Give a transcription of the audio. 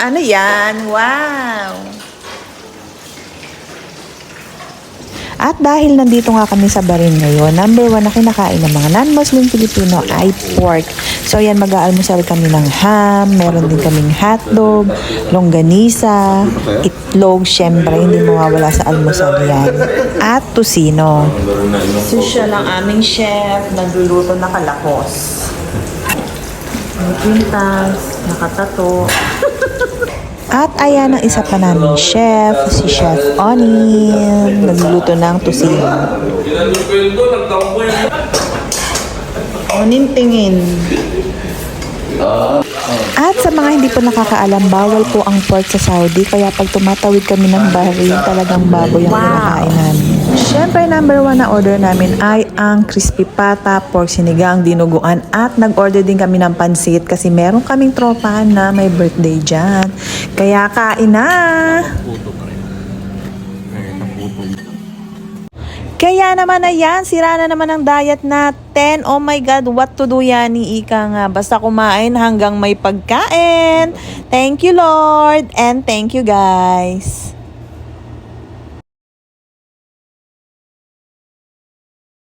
Ano yan? Wow! At dahil nandito nga kami sa Bahrain ngayon, number 1 na kinakain ng mga non-Muslim Pilipino ay pork. So yan, mag-aalmusal kami ng ham, meron din kaming hotdog, longganisa, itlog, syempre hindi mawawala sa almusal yan. At tusino. So siya lang aming chef, nagluluto na kalakos. May pintas, nakatato. At ayan ang isa pa namin chef, si Chef Onin, nagluluto ng tusino. Onin tingin. At sa mga hindi po nakakaalam, bawal po ang pork sa Saudi, kaya pag tumatawid kami ng Bahrain, talagang baboy ang kinakain namin. Siyempre, number 1 na order namin ay ang crispy pata, pork sinigang, dinuguan, at nag-order din kami ng pansit kasi meron kaming tropahan na may birthday dyan. Kaya kain na! Kaya naman na yan, sira na naman ang diet natin. Oh my God, what to do yan ni Ika nga. Basta kumain hanggang may pagkain. Thank you Lord and thank you guys.